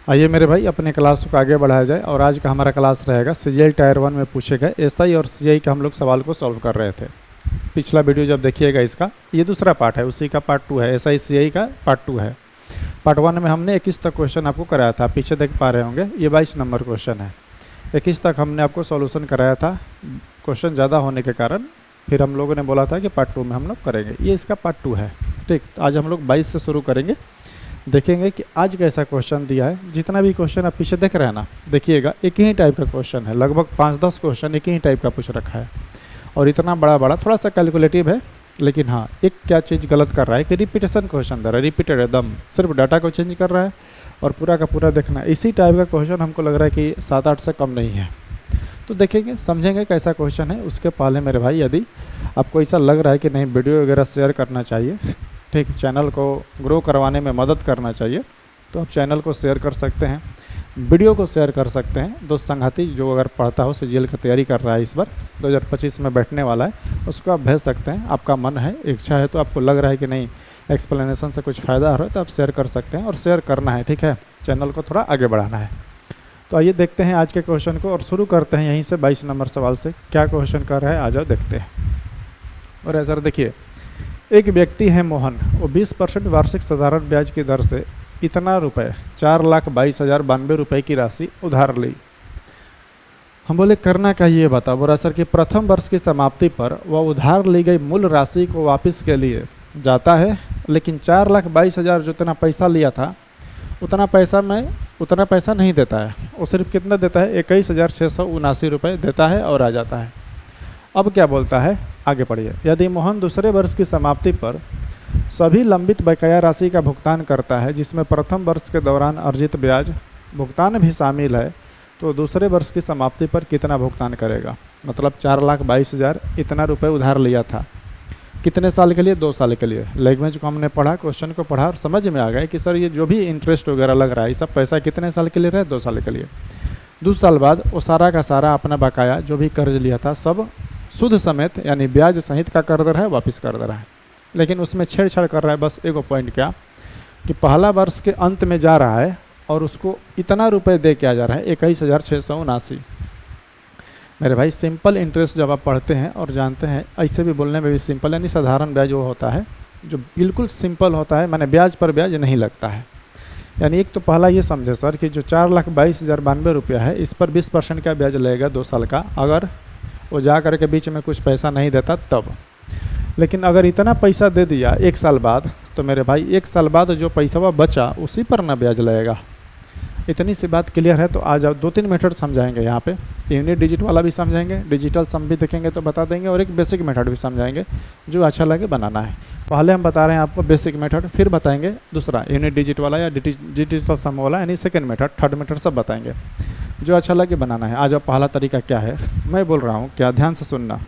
आइए मेरे भाई अपने क्लास को आगे बढ़ाया जाए और आज का हमारा क्लास रहेगा सीजीएल टायर 1 में पूछे गए एसआई और सीआई का हम लोग सवाल को सॉल्व कर रहे थे। पिछला वीडियो जब देखिएगा इसका, ये दूसरा पार्ट है, उसी का पार्ट 2 है, एसआई सीआई का पार्ट 2 है। पार्ट 1 में हमने 21 तक क्वेश्चन आपको कराया था, पीछे देख पा रहे होंगे, ये 22 नंबर क्वेश्चन है। 21 तक हमने आपको सॉल्यूशन कराया था, क्वेश्चन ज़्यादा होने के कारण फिर हम लोगों ने बोला था कि पार्ट 2 में हम लोग करेंगे, ये इसका पार्ट 2 है। ठीक, आज हम लोग 22 से शुरू करेंगे, देखेंगे कि आज कैसा क्वेश्चन दिया है। जितना भी क्वेश्चन आप पीछे देख रहे हैं ना, देखिएगा एक ही टाइप का क्वेश्चन है, लगभग 5-10 क्वेश्चन एक ही टाइप का पूछ रखा है और इतना बड़ा बड़ा, थोड़ा सा कैलकुलेटिव है, लेकिन हाँ एक क्या चीज़ गलत कर रहा है कि रिपीटेशन क्वेश्चन दे रहा है, रिपीटेड एकदम, सिर्फ डाटा को चेंज कर रहा है और पूरा का पूरा देखना है। इसी टाइप का क्वेश्चन हमको लग रहा है कि 7-8 से कम नहीं है, तो देखेंगे समझेंगे कैसा क्वेश्चन है। उसके पहले मेरे भाई यदि आपको ऐसा लग रहा है कि नहीं वीडियो वगैरह शेयर करना चाहिए, ठीक, चैनल को ग्रो करवाने में मदद करना चाहिए, तो आप चैनल को शेयर कर सकते हैं, वीडियो को शेयर कर सकते हैं। दोस्त संगाती जो अगर पढ़ता हो, सीजीएल की तैयारी कर रहा है, इस बार 2025 में बैठने वाला है, उसको आप भेज सकते हैं। आपका मन है, इच्छा है, तो आपको लग रहा है कि नहीं एक्सप्लेनेशन से कुछ फ़ायदा हो रहा है, तो आप शेयर कर सकते हैं और शेयर करना है, ठीक है, चैनल को थोड़ा आगे बढ़ाना है। तो आइए देखते हैं आज के क्वेश्चन को और शुरू करते हैं यहीं से 22 नंबर सवाल से। क्या क्वेश्चन कर रहा है, आ जाओ देखते हैं। और सर देखिए, एक व्यक्ति है मोहन, वो 20% वार्षिक साधारण ब्याज की दर से इतना रुपए 4,22,092 रुपये की राशि उधार ली। हम बोले करना क्या ये बता। बोला सर कि प्रथम वर्ष की समाप्ति पर वह उधार ली गई मूल राशि को वापस के लिए जाता है, लेकिन 4,22,000 जो इतना पैसा लिया था उतना पैसा नहीं देता है। वो सिर्फ कितना देता है, 21,679 रुपये देता है और आ जाता है। अब क्या बोलता है, आगे पढ़िए। यदि मोहन दूसरे वर्ष की समाप्ति पर सभी लंबित बकाया राशि का भुगतान करता है, जिसमें प्रथम वर्ष के दौरान अर्जित ब्याज भुगतान भी शामिल है, तो दूसरे वर्ष की समाप्ति पर कितना भुगतान करेगा। मतलब 4,22,000 इतना रुपए उधार लिया था, कितने साल के लिए, 2 साल के लिए। लैंग्वेज को हमने पढ़ा, क्वेश्चन को पढ़ा और समझ में आ गया कि सर ये जो भी इंटरेस्ट वगैरह लग रहा है, ये सब पैसा कितने साल के लिए रहे, 2 साल के लिए। 2 साल बाद वो सारा का सारा अपना बकाया जो भी कर्ज लिया था सब सुद समेत यानी ब्याज सहित का कर दे रहा है, वापस कर दे रहा है। लेकिन उसमें छेड़छाड़ कर रहा है, बस एक पॉइंट क्या कि पहला वर्ष के अंत में जा रहा है और उसको इतना रुपए दे के आ जा रहा है, 21,679। मेरे भाई सिंपल इंटरेस्ट जब आप पढ़ते हैं और जानते हैं, ऐसे भी बोलने में भी सिंपल यानी साधारण ब्याज वो होता है जो बिल्कुल सिंपल होता है, माने ब्याज पर ब्याज नहीं लगता है। यानी एक तो पहला ये समझे सर कि जो 4,22,092 रुपया है, इस पर 20% का ब्याज लगेगा 2 साल का, अगर वो जा कर के बीच में कुछ पैसा नहीं देता तब। लेकिन अगर इतना पैसा दे दिया 1 साल बाद, तो मेरे भाई 1 साल बाद जो पैसा वह बचा उसी पर ना ब्याज लगेगा। इतनी सी बात क्लियर है। तो आ जाओ 2-3 मेथड समझाएंगे यहाँ पे, यूनिट डिजिट वाला भी समझाएंगे, डिजिटल सम भी देखेंगे तो बता देंगे, और एक बेसिक मेथड भी समझाएंगे, जो अच्छा लगे बनाना है। पहले हम बता रहे हैं आपको बेसिक मेथड, फिर बताएंगे दूसरा यूनिट डिजिट वाला या डिजिटल सम वाला, यानी सेकेंड मेथड, थर्ड मेथड सब बताएंगे, जो अच्छा लगे बनाना है। आ जाओ पहला तरीका क्या है, मैं बोल रहा हूँ, क्या ध्यान से सुनना।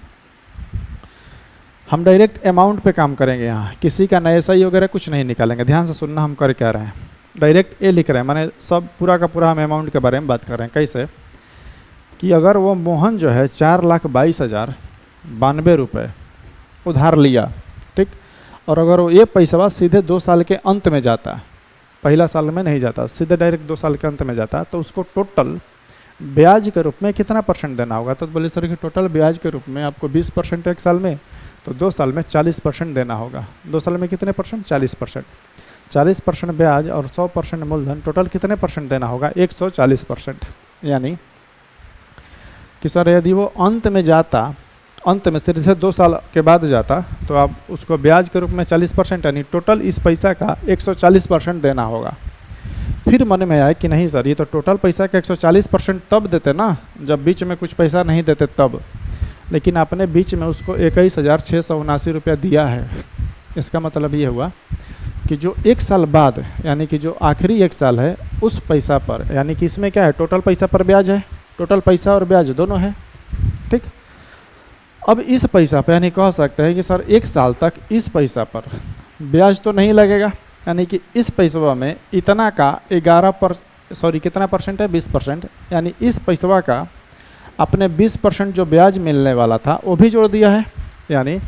हम डायरेक्ट अमाउंट पे काम करेंगे, यहाँ किसी का नया एसआई वगैरह कुछ नहीं निकालेंगे। ध्यान से सुनना हम कर क्या रहे हैं, डायरेक्ट ए लिख रहे हैं, माने सब पूरा का पूरा हम अमाउंट के बारे में बात कर रहे हैं। कैसे कि अगर वो मोहन जो है 4,22,092 रुपये उधार लिया, ठीक, और अगर वो ये पैसा सीधे 2 साल के अंत में जाता, पहला साल में नहीं जाता, सीधे डायरेक्ट 2 साल के अंत में जाता, तो उसको टोटल ब्याज के रूप में कितना % देना होगा। तो बोले सर कि टोटल ब्याज के रूप में आपको 20% 1 साल में, तो 2 साल में 40% देना होगा। 2 साल में कितने %, 40%। 40% ब्याज और 100% मूलधन, टोटल कितने % देना होगा, 140%। यानी कि सर यदि वो अंत में जाता, अंत में सिर्फ 2 साल के बाद जाता, तो आप उसको ब्याज के रूप में 40% यानी टोटल इस पैसा का 140% देना होगा। फिर मन में आया कि नहीं सर, ये तो टोटल पैसा का 140% तब देते ना जब बीच में कुछ पैसा नहीं देते तब, लेकिन आपने बीच में उसको 21,679 रुपया दिया है। इसका मतलब ये हुआ कि जो 1 साल बाद यानी कि जो आखिरी 1 साल है उस पैसा पर, यानी कि इसमें क्या है, टोटल पैसा पर ब्याज है, टोटल पैसा और ब्याज दोनों है, ठीक। अब इस पैसा पर यानी कह सकते हैं कि सर 1 साल तक इस पैसा पर ब्याज तो नहीं लगेगा, यानी कि इस पैसवा में इतना का कितना % है, 20%, यानी इस पैसवा का अपने 20% जो ब्याज मिलने वाला था वो भी जोड़ दिया है। यानी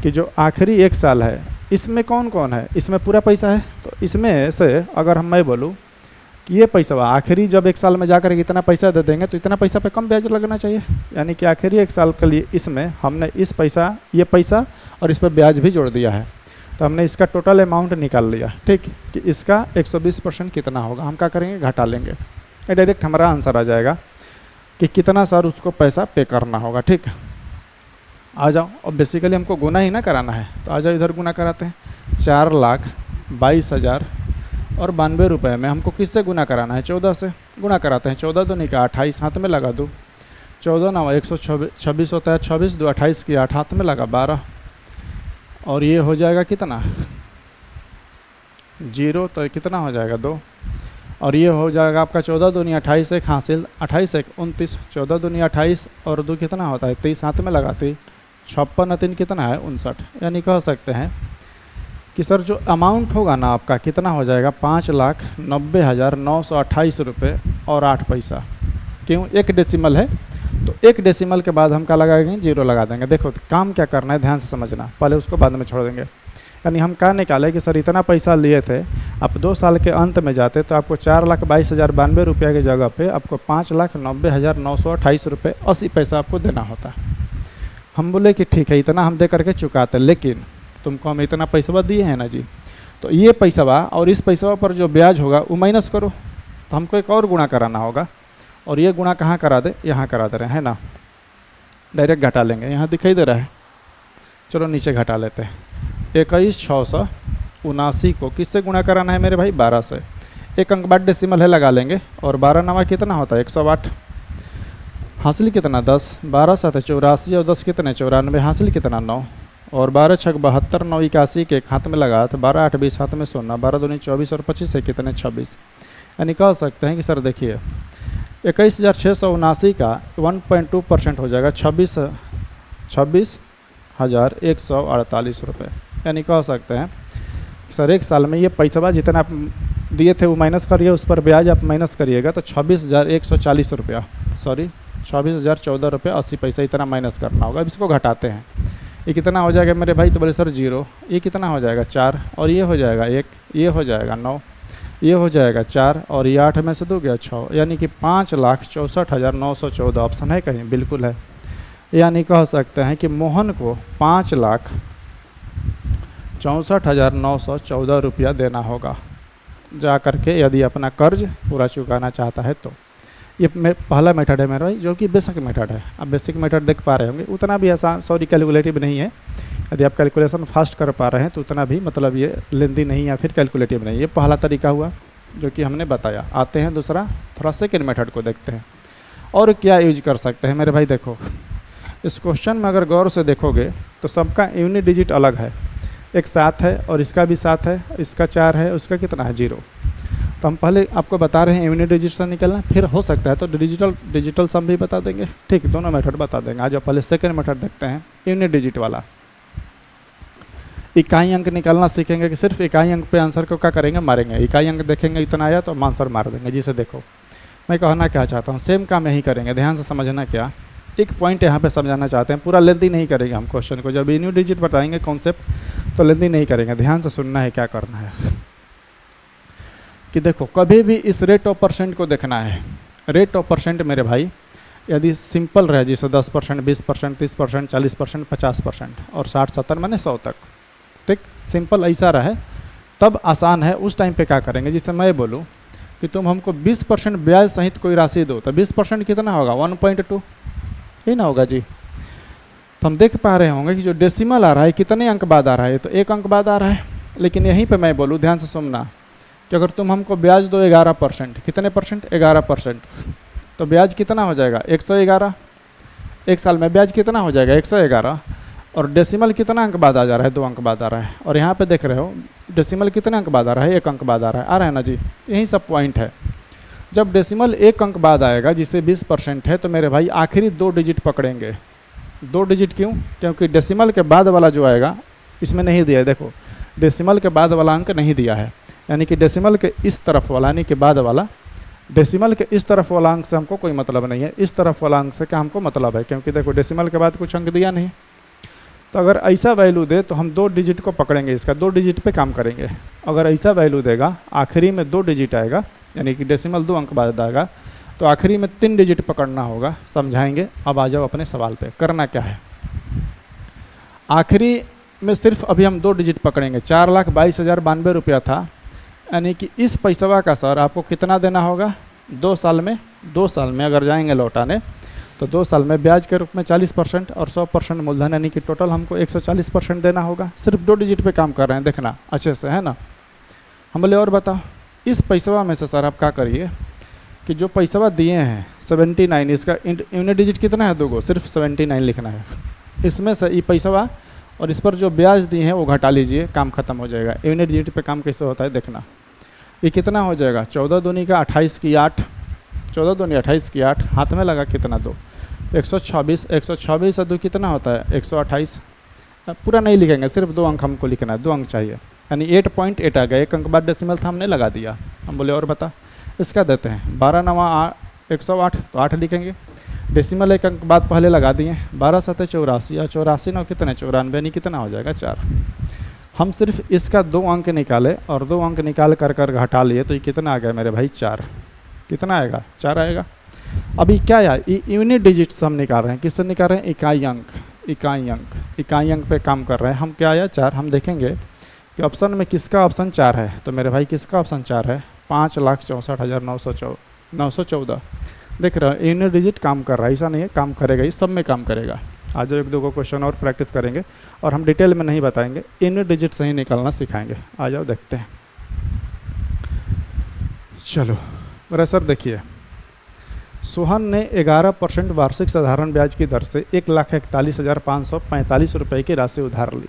कि जो आखिरी 1 साल है इसमें कौन कौन है, इसमें पूरा पैसा है, तो इसमें से अगर मैं बोलूँ कि ये पैसा आखिरी जब 1 साल में जाकर इतना पैसा दे देंगे तो इतना पैसा पे कम ब्याज लगना चाहिए, यानी कि आखिरी 1 साल के लिए इसमें हमने इस पैसा, ये पैसा और इस पर ब्याज भी जोड़ दिया है। तो हमने इसका टोटल अमाउंट निकाल लिया, ठीक, कि इसका 120% कितना होगा। हम क्या करेंगे, घटा लेंगे, ये डायरेक्ट हमारा आंसर आ जाएगा कि कितना सर उसको पैसा पे करना होगा। ठीक, आ जाओ। और बेसिकली हमको गुना ही ना कराना है, तो आ जाओ इधर गुना कराते हैं। 4,22,000 और 92 रुपये में हमको किससे गुना कराना है, 14 से गुना कराते हैं। 14 दूनी का 28, हाथ में लगा दो। 14 9 126 होता है, 26 2 28 की 8, हाथ में लगा 12, और ये हो जाएगा कितना 0, तो कितना हो जाएगा 2, और ये हो जाएगा आपका 14 दूनी 28, एक हासिल 28 1 29, 14 दूनी 28 और 2 कितना होता है 23, हाथ में लगाती 56 3 कितना है 59। यानी कह सकते हैं कि सर जो अमाउंट होगा ना आपका कितना हो जाएगा 5,90,928 रुपये और 8 पैसा। क्यों, एक डेसिमल है तो एक डेसिमल के बाद हम क्या लगाएंगे, 0 लगा देंगे। देखो तो काम क्या करना है, ध्यान से समझना, पहले उसको बाद में छोड़ देंगे। यानी हम क्या निकाले कि सर इतना पैसा लिए थे, आप 2 साल के अंत में जाते तो आपको 4,22,092 रुपये की जगह पे आपको 5,90,928 रुपये 80 पैसा आपको देना होता। हम बोले कि ठीक है इतना हम दे करके चुकाते, लेकिन तुमको हम इतना पैसा दिए हैं ना जी, तो ये पैसा और इस पैसा पर जो ब्याज होगा वो माइनस करो। तो हमको एक और गुणा कराना होगा, और ये गुणा कहाँ करा दे, यहाँ करा दे रहे हैं ना, डायरेक्ट घटा लेंगे। यहाँ दिखाई दे रहा है, चलो नीचे घटा लेते हैं। 21,679 को किससे गुणा कराना है मेरे भाई, 12 से। एक अंक बाद डेसिमल है लगा लेंगे, और 12 नवा कितना होता है 108, हासिल कितना 10, 12 7 84 और 10 कितने 94, हासिल कितना 9, और 12 6 72 9 81 के हाथ में लगा तो 12 8 20, हाथ में 16, 12 दूनी 24 और 25 से कितने 26। यानी कह सकते हैं कि सर देखिए 21,679 का 1.2% हो जाएगा 26,148 रुपये। यानी कह सकते हैं सर 1 साल में ये पैसा जितना आप दिए थे वो माइनस करिए, उस पर ब्याज आप माइनस करिएगा तो 26,140 रुपया, सॉरी 26,014 रुपये 80 पैसा इतना माइनस करना होगा। अब इसको घटाते हैं, ये कितना हो जाएगा मेरे भाई, तो बोले सर 0, ये कितना हो जाएगा 4, और ये हो जाएगा 1, ये हो जाएगा 9, ये हो जाएगा 4, और ये 8 में से 2 गया 6, यानी कि 5,64,914। ऑप्शन है कहीं, बिल्कुल है। यानी कह सकते हैं कि मोहन को 5,64,914 रुपया देना होगा जा करके, यदि अपना कर्ज पूरा चुकाना चाहता है तो। ये पहला मेथड है मेरा भाई, जो कि बेसिक मेथड है। आप बेसिक मेथड देख पा रहे होंगे, उतना भी आसान, सॉरी कैलकुलेटिव नहीं है। यदि आप कैलकुलेशन फास्ट कर पा रहे हैं तो उतना भी मतलब ये लेंदी नहीं या फिर कैलकुलेटिव नहीं। ये पहला तरीका हुआ जो कि हमने बताया। आते हैं दूसरा, थोड़ा सेकेंड मेथड को देखते हैं। और क्या यूज कर सकते हैं मेरे भाई, देखो इस क्वेश्चन में अगर गौर से देखोगे तो सबका यूनिट डिजिट अलग है। एक 7 है और इसका भी 7 है, इसका 4 है, उसका कितना है 0। तो हम पहले आपको बता रहे हैं यूनिट डिजिट से निकलना, फिर हो सकता है तो डिजिटल सम भी बता देंगे। ठीक, दोनों मेथड बता देंगे। आज पहले सेकेंड मेथड देखते हैं, यूनिट डिजिट वाला। इकाई अंक निकालना सीखेंगे कि सिर्फ इकाई अंक पे आंसर को क्या करेंगे, मारेंगे। इकाई अंक देखेंगे इतना आया तो हम आंसर मार देंगे। जिसे देखो मैं कहना क्या चाहता हूँ, सेम काम यही करेंगे। ध्यान से समझना, क्या एक पॉइंट यहाँ पे समझाना चाहते हैं। पूरा लेंदी नहीं करेंगे हम क्वेश्चन को, जब यूनिट डिजिट बताएंगे कॉन्सेप्ट तो लेंदी नहीं करेंगे। ध्यान से सुनना है क्या करना है कि देखो कभी भी इस रेट ऑफ परसेंट को देखना है। रेट ऑफ परसेंट मेरे भाई यदि सिंपल रहे, जैसे 10%, 20%, 30%, 40%, 50% और 60 70 माने 100 तक, ठीक, सिंपल ऐसा रहे तब आसान है। उस टाइम पे क्या करेंगे, जिसे मैं बोलूँ कि तुम हमको 20% ब्याज सहित कोई राशि दो, तो 20% कितना होगा 1.2 ही ना होगा जी। तो हम देख पा रहे होंगे कि जो डेसिमल आ रहा है कितने अंक बाद आ रहा है, तो 1 अंक बाद आ रहा है। लेकिन यहीं पे मैं बोलूँ, ध्यान से सुनना, कि अगर तुम हमको ब्याज दो 11%, कितने परसेंट 11%, तो ब्याज कितना हो जाएगा 111। 1 साल में ब्याज कितना हो जाएगा 111, और डेसिमल कितना अंक बाद आ जा रहा है 2 अंक बाद आ रहा है। और यहाँ पे देख रहे हो डेसिमल कितने अंक बाद आ रहा है 1 अंक बाद आ रहा है ना जी। यही सब पॉइंट है। जब डेसिमल 1 अंक बाद आएगा जिसे 20% है, तो मेरे भाई आखिरी 2 डिजिट पकड़ेंगे। 2 डिजिट क्यों, क्योंकि डेसिमल के बाद वाला जो आएगा इसमें नहीं दिया है। देखो डेसिमल के बाद वाला अंक नहीं दिया है, यानी कि डेसिमल के इस तरफ वाला, यानी कि बाद वाला, डेसिमल के इस तरफ वाला अंक से हमको कोई मतलब नहीं है। इस तरफ वाला अंक से क्या हमको मतलब है, क्योंकि देखो डेसिमल के बाद कुछ अंक दिया नहीं। तो अगर ऐसा वैल्यू दे तो हम 2 डिजिट को पकड़ेंगे, इसका 2 डिजिट पे काम करेंगे। अगर ऐसा वैल्यू देगा आखिरी में 2 डिजिट आएगा यानी कि डेसिमल 2 अंक बाद आएगा, तो आखिरी में 3 डिजिट पकड़ना होगा। समझाएंगे। अब आ जाओ अपने सवाल पे। करना क्या है, आखिरी में सिर्फ अभी हम 2 डिजिट पकड़ेंगे। 4,22,092 रुपया था, यानी कि इस पैसवा का सर आपको कितना देना होगा 2 साल में। 2 साल में अगर जाएंगे लौटाने तो 2 साल में ब्याज के रूप में 40% और 100% मूलधन, यानी कि टोटल हमको 140% देना होगा। सिर्फ 2 डिजिट पे काम कर रहे हैं, देखना अच्छे से, है ना। हम बोले और बताओ, इस पैसवा में से सर आप क्या करिए कि जो पैसवा दिए हैं 79, इसका यूनिट डिजिट कितना है 2 गो, सिर्फ 79 लिखना है। इसमें से ये पैसवा और इस पर जो ब्याज दिए हैं वो घटा लीजिए, काम खत्म हो जाएगा। यूनिट डिजिट पे काम कैसे होता है देखना। ये कितना हो जाएगा, 14 दूनी का 28 की 8, 14 दूनी 28 की 8, हाथ में लगा कितना 2, 126, 126 और 2 कितना होता है 128। पूरा नहीं लिखेंगे, सिर्फ 2 अंक हमको लिखना है, 2 अंक चाहिए, यानी 8.8 आ गया। 1 अंक बाद डेसिमल था हमने लगा दिया। हम बोले और बता, इसका देते हैं 12 9 108, तो 8 लिखेंगे। डेसिमल 1 अंक बाद पहले लगा दिए, 12 7 84 और 84 9 कितने 94, यानी कितना हो जाएगा 4। हम सिर्फ इसका 2 अंक निकाले और 2 अंक निकाल कर घटा लिए, तो ये कितना आ गया मेरे भाई 4। कितना आएगा 4 आएगा। अभी क्या यार, ये यूनिट डिजिट्स हम निकाल रहे हैं, किससे निकाल रहे हैं, इकाई अंक। इकाई अंक, इकाई अंक पे काम कर रहे हैं हम। क्या आया 4। हम देखेंगे कि ऑप्शन में किसका ऑप्शन 4 है, तो मेरे भाई किसका ऑप्शन 4 है, 5,64,914। देख रहे हो यूनिट डिजिट काम कर रहा है, ऐसा नहीं है काम करेगा, इस सब में काम करेगा। आज 1-2 को क्वेश्चन और प्रैक्टिस करेंगे और हम डिटेल में नहीं बताएंगे, यूनिट डिजिट सही निकालना सिखाएंगे। आ जाओ देखते हैं। चलो मेरा सर देखिए, सोहन ने 11% वार्षिक साधारण ब्याज की दर से 1,41,545 रुपये की राशि उधार ली।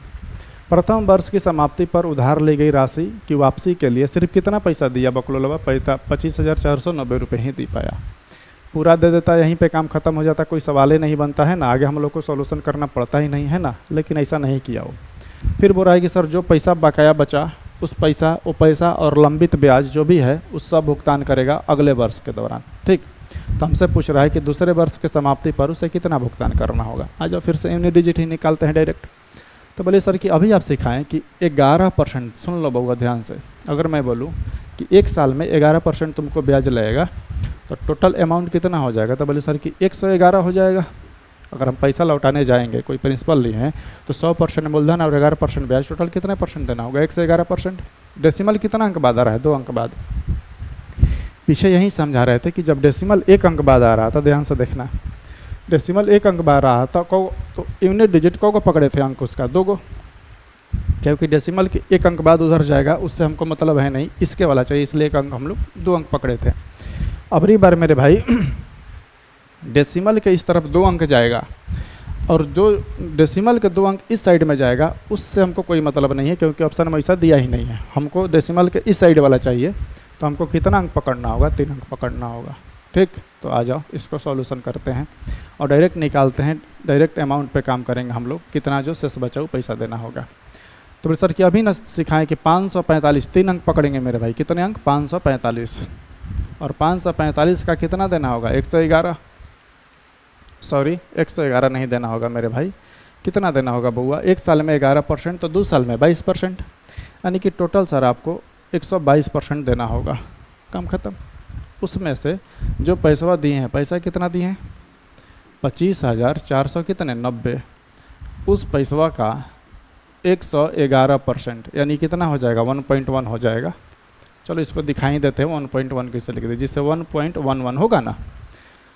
प्रथम वर्ष की समाप्ति पर उधार ली गई राशि की वापसी के लिए सिर्फ कितना पैसा दिया बकलोलवा, 25,490 रुपये ही दी पाया। पूरा दे देता, यहीं पे काम खत्म हो जाता, कोई सवाल ही नहीं बनता है ना, आगे हम लोग को सॉल्यूशन करना पड़ता ही नहीं है ना। लेकिन ऐसा नहीं किया वो। फिर बोल रहा है कि सर जो पैसा बकाया बचा वो पैसा और लंबित ब्याज जो भी है उस सब भुगतान करेगा अगले वर्ष के दौरान। ठीक, तो हमसे पूछ रहा है कि दूसरे वर्ष के समाप्ति पर उसे कितना भुगतान करना होगा। आ जाओ फिर से यूनिट डिजिट ही निकालते हैं डायरेक्ट। तो बोले सर कि अभी आप सिखाएं कि 11%, सुन लो बहुआ ध्यान से, अगर मैं बोलूँ कि 1 साल में 11% तुमको ब्याज लगेगा तो टोटल अमाउंट कितना हो जाएगा, तो बोले सर कि 111 हो जाएगा। अगर हम पैसा लौटाने जाएंगे, कोई प्रिंसिपल लिए हैं, तो 100% मूलधन और 11% ब्याज, टोटल कितने परसेंट देना होगा 111%। डेसिमल कितना अंक बाद आ रहा है 2 अंक बाद। पीछे यही समझा रहे थे कि जब डेसिमल 1 अंक बाद आ रहा था, ध्यान से देखना, डेसिमल 1 अंक बाद रहा था तो यूनिट डिजिट को पकड़े थे अंक उसका 2 गो, क्योंकि डेसिमल के 1 अंक बाद उधर जाएगा, उससे हमको मतलब है नहीं, इसके वाला चाहिए, इसलिए 1 अंक हम लोग 2 अंक पकड़े थे। अबरी बार मेरे भाई डेसिमल के इस तरफ 2 अंक जाएगा और जो डेसिमल के 2 अंक इस साइड में जाएगा, उससे हमको कोई मतलब नहीं है, क्योंकि ऑप्शन में ऐसा दिया ही नहीं है। हमको डेसिमल के इस साइड वाला चाहिए, तो हमको कितना अंक पकड़ना होगा, 3 अंक पकड़ना होगा। ठीक, तो आ जाओ इसको सॉल्यूशन करते हैं और डायरेक्ट निकालते हैं। डायरेक्ट अमाउंट पे काम करेंगे हम लोग, कितना जो शेष बचा वो पैसा देना होगा। तो सर कि अभी ना सिखाएं कि 545, 3 अंक पकड़ेंगे मेरे भाई, कितने अंक 545, और 545 का कितना देना होगा 111, सॉरी 111 नहीं देना होगा मेरे भाई, कितना देना होगा बउआ, 1 साल में 11% तो 2 साल में 22%, यानी कि टोटल सर आपको 122% देना होगा। काम खत्म। उसमें से जो पैसा दिए हैं, पैसा कितना दिए हैं 25,400 कितने 90, उस पैसवा का 111%, यानी कितना हो जाएगा 1.1 हो जाएगा। चलो इसको दिखाई देते हैं 1.1 कैसे लिख दे, जिससे 1.11 होगा ना।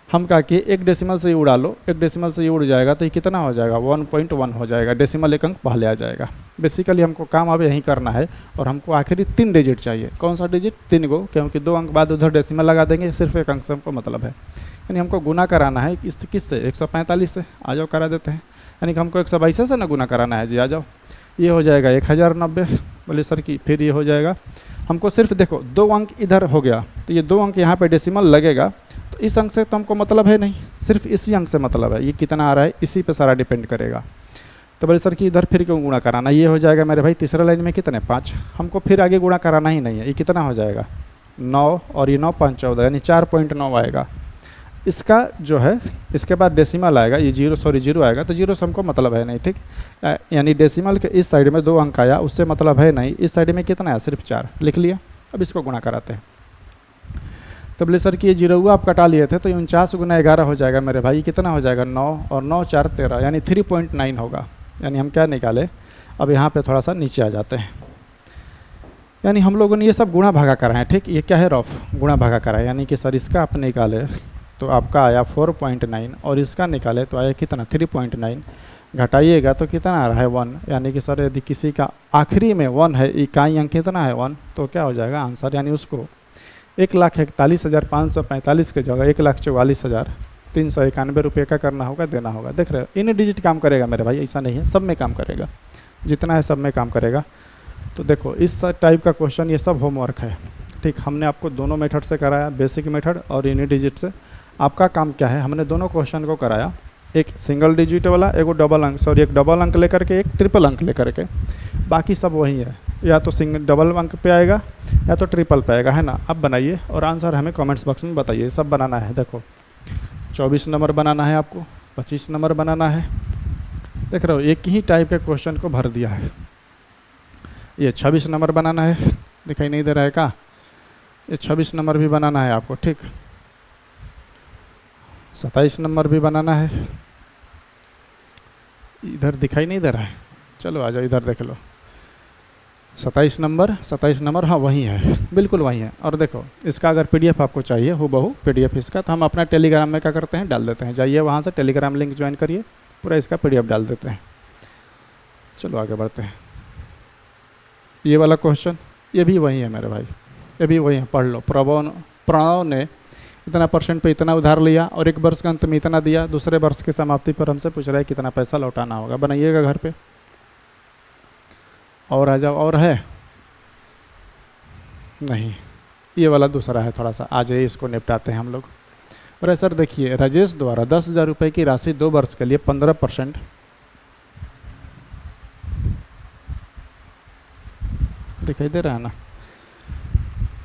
हम कहा कि 1 डेसिमल से ये उड़ा लो, 1 डेसिमल से ये उड़ जाएगा तो ये कितना हो जाएगा 1.1 हो जाएगा। डेसिमल 1 अंक पहले आ जाएगा। बेसिकली हमको काम अब यहीं करना है और हमको आखिरी 3 डिजिट चाहिए। कौन सा डिजिट 3 गो, क्योंकि 2 अंक बाद उधर डेसिमल लगा देंगे, सिर्फ 1 अंक से हमको मतलब है। यानी हमको गुना कराना है किससे 145 से। आ जाओ करा देते हैं, यानी कि हमको 122 से ना गुना कराना है जी। आ जाओ, ये हो जाएगा 1090। बोले सर कि फिर ये हो जाएगा, हमको सिर्फ देखो 2 अंक इधर हो गया तो ये 2 अंक यहाँ पे डेसिमल लगेगा, तो इस अंक से तो हमको मतलब है नहीं, सिर्फ इसी अंक से मतलब है। ये कितना आ रहा है इसी पे सारा डिपेंड करेगा। तो बोले सर कि इधर फिर क्यों गुणा कराना, ये हो जाएगा मेरे भाई तीसरा लाइन में कितने 5, हमको फिर आगे गुणा कराना ही नहीं है। ये कितना हो जाएगा 9 और ये 9 5 14, यानी 4.9 आएगा। इसका जो है इसके बाद डेसिमल आएगा, ये जीरो आएगा, तो जीरो से हमको मतलब है नहीं। ठीक, यानी डेसिमल के इस साइड में 2 अंक आया, उससे मतलब है नहीं। इस साइड में कितना है सिर्फ 4 लिख लिया। अब इसको गुणा कराते हैं। तो बोले सर कि ये जीरोवा आप कटा लिए थे तो 49 गुना 11 हो जाएगा मेरे भाई, कितना हो जाएगा 9 और 9 4 13 यानी 3.9 होगा। यानी हम क्या निकाले, अब यहाँ पे थोड़ा सा नीचे आ जाते हैं, यानी हम लोगों ने ये सब गुणा भागा करा है, ठीक। ये क्या है, रफ गुणा भागा करा है, यानी कि सर इसका आप निकाले तो आपका आया 4.9 और इसका निकाले तो आया कितना 3.9, घटाइएगा तो कितना आ रहा है 1, यानी कि सर यदि किसी का आखिरी में 1 है, इकाई अंक कितना है 1, तो क्या हो जाएगा आंसर, यानी उसको 1,41,545 की जगह 1,44,391 रुपये का करना होगा, देना होगा। देख रहे हो, इन डिजिट काम करेगा मेरे भाई, ऐसा नहीं है, सब में काम करेगा, जितना है सब में काम करेगा। तो देखो इस टाइप का क्वेश्चन ये सब होमवर्क है, ठीक। हमने आपको दोनों मेथड से कराया, बेसिक मेथड और यूनिट डिजिट से। आपका काम क्या है, हमने दोनों क्वेश्चन को कराया, एक सिंगल डिजिट वाला, एक डबल अंक, सॉरी एक डबल अंक लेकर के, एक ट्रिपल अंक लेकर के, बाकी सब वही है, या तो सिंगल डबल अंक पे आएगा या तो ट्रिपल पे आएगा, है ना। अब बनाइए और आंसर हमें कमेंट्स बॉक्स में बताइए। सब बनाना है, देखो 24 नंबर बनाना है आपको, 25 नंबर बनाना है, देख रहे हो एक ही टाइप के क्वेश्चन को भर दिया है। ये 26 नंबर बनाना है, दिखाई नहीं दे रहा है क्या, ये 26 नंबर भी बनाना है आपको, ठीक। 27 नंबर भी बनाना है, इधर दिखाई नहीं दे रहा है, चलो आ जाओ इधर देख लो, 27 नंबर हाँ वही है, बिल्कुल वही है। और देखो इसका अगर पीडीएफ आपको चाहिए हूबहू पीडीएफ इसका, तो हम अपना टेलीग्राम में क्या करते हैं, डाल देते हैं, जाइए वहाँ से टेलीग्राम लिंक ज्वाइन करिए, पूरा इसका पीडीएफ डाल देते हैं। चलो आगे बढ़ते हैं। ये वाला क्वेश्चन ये भी वही है मेरे भाई, ये भी वही है, पढ़ लो। प्रणव ने इतना % पे इतना उधार लिया और एक वर्ष के अंत में इतना दिया, दूसरे वर्ष की समाप्ति पर हमसे पूछ रहा है कितना पैसा लौटाना होगा। बनाइएगा घर पे। और आ जाओ, और है नहीं, ये वाला दूसरा है, थोड़ा सा आ जाइए इसको निपटाते हैं हम लोग। और सर देखिए, राजेश द्वारा 10,000 रुपये की राशि 2 वर्ष के लिए 15% दिखाई दे रहा है ना,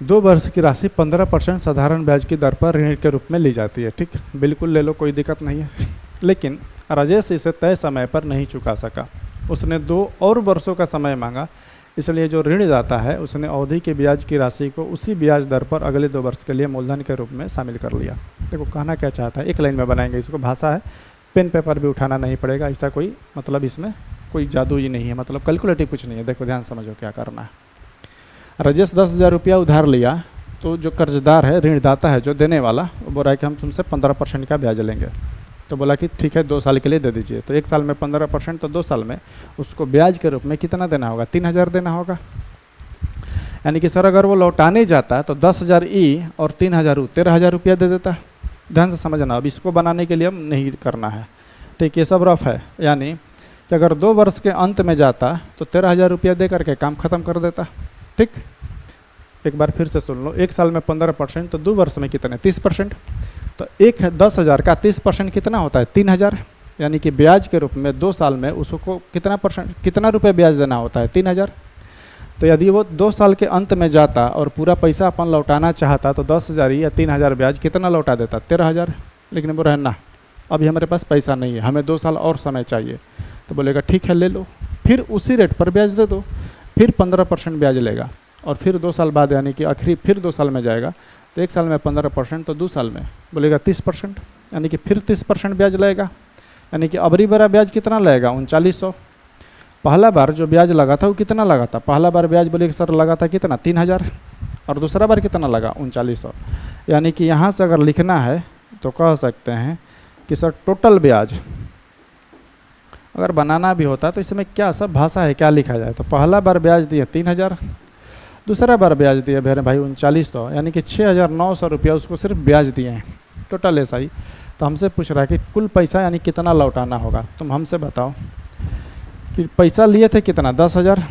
2 वर्ष की राशि 15% साधारण ब्याज की दर पर ऋण के रूप में ली जाती है, ठीक। बिल्कुल ले लो, कोई दिक्कत नहीं है। लेकिन राजेश इसे तय समय पर नहीं चुका सका, उसने 2 और वर्षों का समय मांगा, इसलिए जो ऋणदाता है उसने अवधि के ब्याज की राशि को उसी ब्याज दर पर अगले 2 वर्ष के लिए मूलधन के रूप में शामिल कर लिया। देखो कहना क्या चाहता है, एक लाइन में बनाएंगे इसको, भाषा है, पेन पेपर भी उठाना नहीं पड़ेगा, ऐसा कोई मतलब इसमें कोई जादू ही नहीं है, मतलब कैलकुलेटिव कुछ नहीं है। देखो ध्यान समझो क्या करना है। राजेश 10,000 रुपया उधार लिया, तो जो कर्जदार है, ऋणदाता है, जो देने वाला, वो बोल रहा है कि हम तुमसे 15% का ब्याज लेंगे। तो बोला कि ठीक है 2 साल के लिए दे दीजिए। तो 1 साल में 15%, तो 2 साल में उसको ब्याज के रूप में कितना देना होगा, 3,000 देना होगा। यानी कि सर अगर वो लौटाने जाता तो 10,000 ई और 3,000 ऊ, 13,000 रुपया दे देता। ध्यान से समझना, अब इसको बनाने के लिए हम नहीं करना है, ठीक। ये सब रफ है, यानी कि अगर 2 वर्ष के अंत में जाता तो 13,000 रुपया दे करके काम ख़त्म कर देता, ठीक। एक बार फिर से सुन लो, 1 साल में 15%, तो 2 वर्ष में कितने 30%, तो 10,000 का 30% कितना होता है 3,000, यानी कि ब्याज के रूप में 2 साल में उसको कितना रुपए ब्याज देना होता है 3,000। तो यदि वो 2 साल के अंत में जाता और पूरा पैसा अपन लौटाना चाहता तो 10,000 या 3,000 ब्याज कितना लौटा देता 13,000। लेकिन वो रहना अभी हमारे पास पैसा नहीं है, हमें 2 साल और समय चाहिए। तो बोलेगा ठीक है ले लो, फिर उसी रेट पर ब्याज दे दो, फिर 15% ब्याज लेगा, और फिर 2 साल बाद यानी कि आखिरी फिर 2 साल में जाएगा, तो 1 साल में 15%, तो 2 साल में बोलेगा 30%, यानी कि फिर 30% ब्याज लगेगा। यानी कि अबरी बार ब्याज कितना लगेगा 3900। पहला बार जो ब्याज लगा था वो कितना लगा था, पहला बार ब्याज बोले कि सर लगा था कितना 3,000, और दूसरा बार कितना लगा 3900। यानी कि यहाँ से अगर लिखना है तो कह सकते हैं कि सर टोटल ब्याज अगर बनाना भी होता तो इसमें क्या सब भाषा है, क्या लिखा जाए। तो पहला बार ब्याज दिए 3,000, दूसरा बार ब्याज दिए मेरे भाई 3900, यानी कि 6,900 रुपया उसको सिर्फ ब्याज दिए हैं, टोटल ऐसा ही। तो हमसे पूछ रहा है कि कुल पैसा यानी कितना लौटाना होगा। तुम हमसे बताओ कि पैसा लिए थे कितना 10,000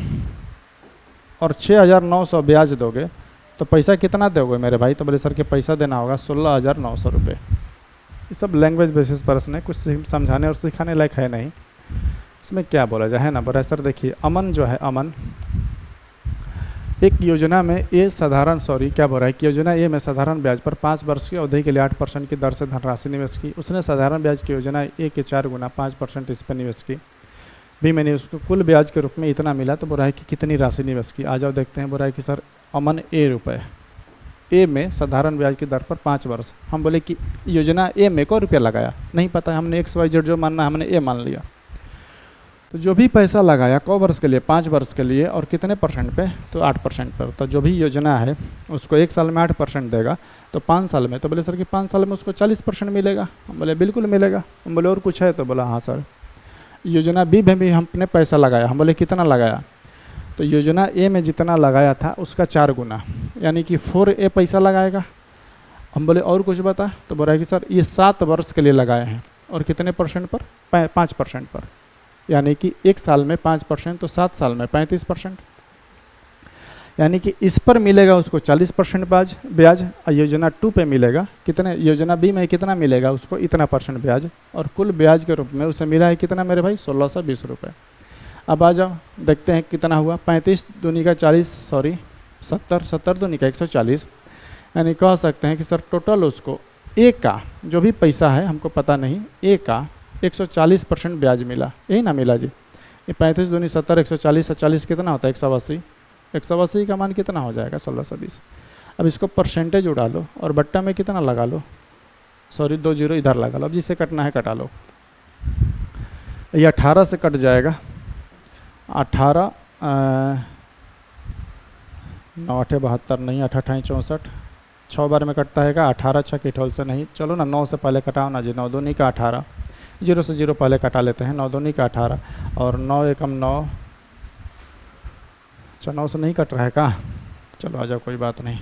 और 6,900 ब्याज दोगे तो पैसा कितना दोगे मेरे भाई। तो बोले सर कि पैसा देना होगा 16,900 रुपये। ये सब लैंग्वेज बेसिस पर इसने कुछ समझाने और सिखाने लायक है नहीं, इसमें क्या बोला जाए, है ना। बोला सर देखिए अमन जो है, अमन एक योजना में क्या बोल रहा है कि योजना ए में साधारण ब्याज पर 5 वर्ष की अवधि के लिए 8% की दर से धनराशि निवेश की। उसने साधारण ब्याज की योजना ए के 4 गुना 5% इस पर निवेश की। भी मैंने उसको कुल ब्याज के रूप में इतना मिला। तो बोल रहा है कि कितनी राशि निवेश की। आ जाओ देखते हैं। बोल रहा है कि सर अमन ए रुपये, ए में साधारण ब्याज की दर पर 5 वर्ष। हम बोले कि योजना ए में को रुपया लगाया, नहीं पता है, हमने XYZ जो मानना है हमने ए मान लिया। तो जो भी पैसा लगाया क वर्ष के लिए, 5 वर्ष के लिए, और कितने परसेंट पे, तो 8% पर। तो जो भी योजना है उसको 1 साल में 8% देगा, तो 5 साल में, तो बोले सर कि 5 साल में उसको 40% मिलेगा। हम बोले बिल्कुल मिलेगा। हम बोले और कुछ है, तो बोला हाँ सर। योजना बी में भी हमने पैसा लगाया। हम बोले कितना लगाया, तो योजना ए में जितना लगाया था उसका 4 गुना, यानी कि 4A पैसा लगाएगा। हम बोले और कुछ बता, तो बोला कि सर ये 7 वर्ष के लिए लगाए हैं, और कितने परसेंट पर, 5% पर, यानी कि 1 साल में 5%, तो 7 साल में 35%, यानी कि इस पर मिलेगा उसको 40% ब्याज। योजना 2 पे मिलेगा कितने, योजना बी में कितना मिलेगा उसको, इतना % ब्याज, और कुल ब्याज के रूप में उसे मिला है कितना मेरे भाई, 1620 रुपये। अब आ जाओ देखते हैं कितना हुआ, 35 दूनी का 40, सॉरी 70 दूनी का 140, यानी कह सकते हैं कि सर टोटल उसको ए का जो भी पैसा है, हमको पता नहीं, ए का 140% ब्याज मिला, यही ना मिला जी। ये 35 दूनी 70, 140 से 40 कितना होता है, 180। 180 का मान कितना हो जाएगा, 1620। अब इसको परसेंटेज उड़ा लो और बट्टा में कितना लगा लो, सॉरी 2 जीरो इधर लगा लो। अब जिसे कटना है कटा लो। ये 18 से कट जाएगा, 18 9 8 72 नहीं, 8 8 64, 6 बार में कटता है का, 18 6 के ठोल से नहीं, चलो ना 9 से पहले कटाओ ना जी, 9 दूनी का 18, 0 से 0 पहले कटा लेते हैं, 9 दूनी का 18, और 9 एकम 9, अच्छा 9 से नहीं कट रहा है का, चलो आ जाओ कोई बात नहीं,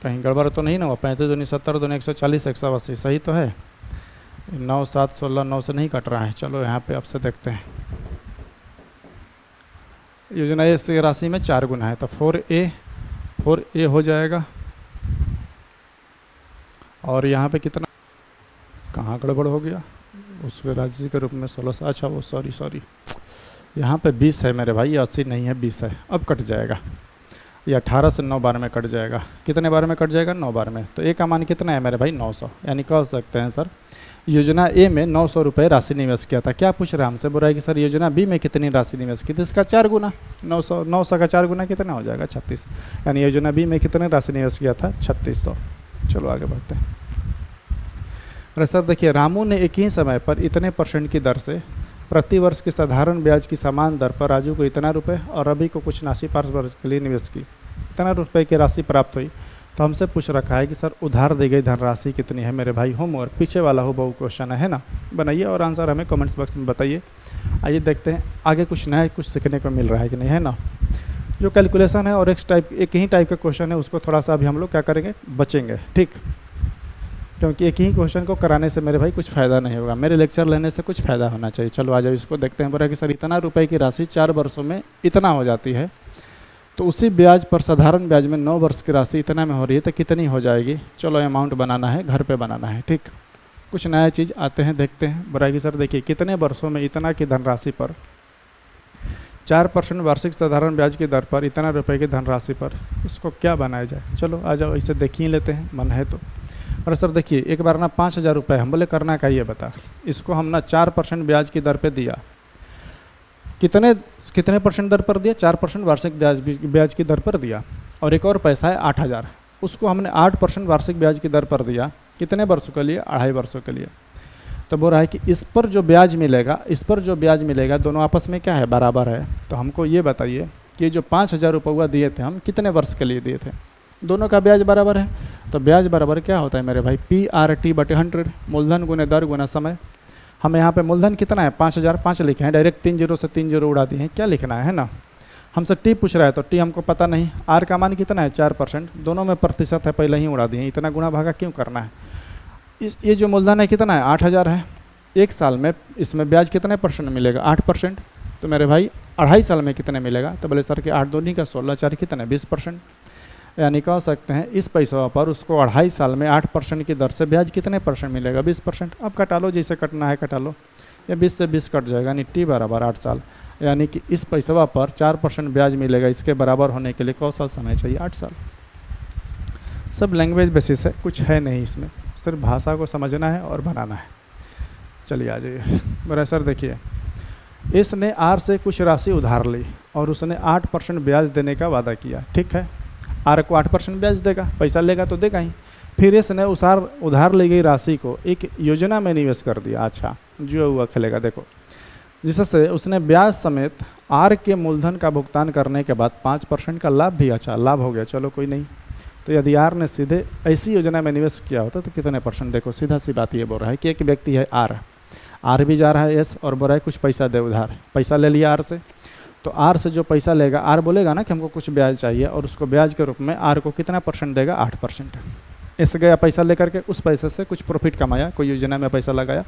कहीं गड़बड़ तो नहीं ना हुआ। 35 दूनी 70 दूनी 140, 180 सही तो है। 9 7 16, 9 से नहीं कट रहा है। चलो यहाँ पे आपसे देखते हैं, योजना ए से राशि में 4 गुना है, तो 4A हो जाएगा, और यहाँ पे कितना, कहाँ गड़बड़ हो गया, उस राशि के रूप में 16, अच्छा वो सॉरी यहाँ पे 20 है मेरे भाई, 80 नहीं है 20 है। अब कट जाएगा, ये 18 से 9 बार में कट जाएगा, कितने बार में कट जाएगा, 9 बार में। तो ए का मान कितना है मेरे भाई, 900, यानी कह सकते हैं सर योजना ए में 900 रुपये राशि निवेश किया था। क्या पूछ रहा है हमसे, बोल रहा है कि सर योजना बी में कितनी राशि निवेश की थी, इसका 4 गुना, 900 का 4 गुना कितना हो जाएगा, 36, यानी योजना बी में कितने राशि निवेश किया था, 3600। चलो आगे बढ़ते हैं। अरे सर देखिए, रामू ने एक ही समय पर इतने % की दर से प्रति वर्ष की साधारण ब्याज की समान दर पर राजू को इतना रुपये और रवि को कुछ राशि 5 वर्ष के लिए निवेश की, इतना रुपये की राशि प्राप्त हुई। तो हमसे पूछ रखा है कि सर उधार दी गई धनराशि कितनी है मेरे भाई। होमवर्क पीछे वाला हो बहु क्वेश्चन है ना, बनाइए और आंसर हमें कमेंट्स बॉक्स में बताइए। आइए देखते हैं आगे कुछ नया कुछ सीखने को मिल रहा है कि नहीं, है ना। जो कैलकुलेशन है और एक ही टाइप का क्वेश्चन है, उसको थोड़ा सा अभी हम लोग क्या करेंगे, बचेंगे, ठीक, क्योंकि एक ही क्वेश्चन को कराने से मेरे भाई कुछ फ़ायदा नहीं होगा, मेरे लेक्चर लेने से कुछ फ़ायदा होना चाहिए। चलो आ जाओ इसको देखते हैं। बोला कि सर इतना रुपए की राशि 4 वर्षों में इतना हो जाती है, तो उसी ब्याज पर साधारण ब्याज में 9 वर्ष की राशि इतना में हो रही है, तो कितनी हो जाएगी। चलो अमाउंट बनाना है, घर पे बनाना है, ठीक। कुछ नया चीज़ आते हैं, देखते हैं। बोला कि सर देखिए कितने वर्षों में इतना की धनराशि पर 4% वार्षिक साधारण ब्याज की दर पर इतना रुपए की धनराशि पर इसको क्या बनाया जाए। चलो आ जाओ, इसे देख ही लेते हैं, मन है तो। और सर देखिए एक बार ना 5000 रुपये, हम बोले करना का ये बता, इसको हम ना 4% ब्याज की दर पे दिया, कितने % दर पर दिया, 4% वार्षिक ब्याज की दर पर दिया। और एक और पैसा है 8000, उसको हमने 8% वार्षिक ब्याज की दर पर दिया, कितने वर्षों के लिए, 2.5 वर्षों के लिए। तो बोल रहा है कि इस पर जो ब्याज मिलेगा, दोनों आपस में क्या है, बराबर है। तो हमको ये बताइए कि जो 5000 रुपये दिए थे हम, कितने वर्ष के लिए दिए थे, दोनों का ब्याज बराबर है। तो ब्याज बराबर क्या होता है मेरे भाई, PRT/100, मूलधन गुने दर गुना समय। हम यहाँ पे मूलधन कितना है, 5005 लिखे हैं, डायरेक्ट 3 0 से 3 0 उड़ा दिए हैं, क्या लिखना है ना। हमसे टी पूछ रहा है, तो टी हमको पता नहीं। आर का मान कितना है, 4%, दोनों में प्रतिशत है, पहले ही उड़ा दिए, इतना गुणा भागा क्यों करना है। ये जो मूलधन है कितना है, 8000 है। 1 साल में इसमें ब्याज कितने % मिलेगा, 8%। तो मेरे भाई 2.5 साल में कितने मिलेगा, तो बोले सर कि 8 दूनी का 16, 4 कितने, 20%। यानी कह सकते हैं इस पैसा पर उसको 2.5 साल में 8% की दर से ब्याज कितने % मिलेगा, 20%। अब कटा लो, जैसे कटना है कटा लो, ये 20 से 20 कट जाएगा, यानी टी बराबर 8 साल। यानी कि इस पैसा पर 4% ब्याज मिलेगा, इसके बराबर होने के लिए कौन साल समय चाहिए, 8 साल। सब लैंग्वेज बेसिस है, कुछ है नहीं इसमें, सिर्फ भाषा को समझना है और बनाना है। चलिए आ जाइए। मेरा सर देखिए, इसने आर से कुछ राशि उधार ली, और उसने 8% ब्याज देने का वादा किया, ठीक है। आर को 8% ब्याज देगा, पैसा लेगा तो देगा ही। फिर इसने उधार ली गई राशि को एक योजना में निवेश कर दिया। अच्छा, जो हुआ खेलेगा देखो, जिससे उसने ब्याज समेत आर के मूलधन का भुगतान करने के बाद 5% का लाभ भी, अच्छा लाभ हो गया, चलो कोई नहीं। तो यदि आर ने सीधे ऐसी योजना में निवेश किया होता तो कितने परसेंट, देखो सीधा सी बात ये बोल रहा है कि एक व्यक्ति है आर भी जा रहा है एस और बोल रहा है कुछ पैसा दे उधार, पैसा ले लिया आर से। तो आर से जो पैसा लेगा, आर बोलेगा ना कि हमको कुछ ब्याज चाहिए, और उसको ब्याज के रूप में आर को कितना परसेंट देगा, 8%। एस गया पैसा लेकर के, उस पैसे से कुछ प्रॉफिट कमाया, कोई योजना में पैसा लगाया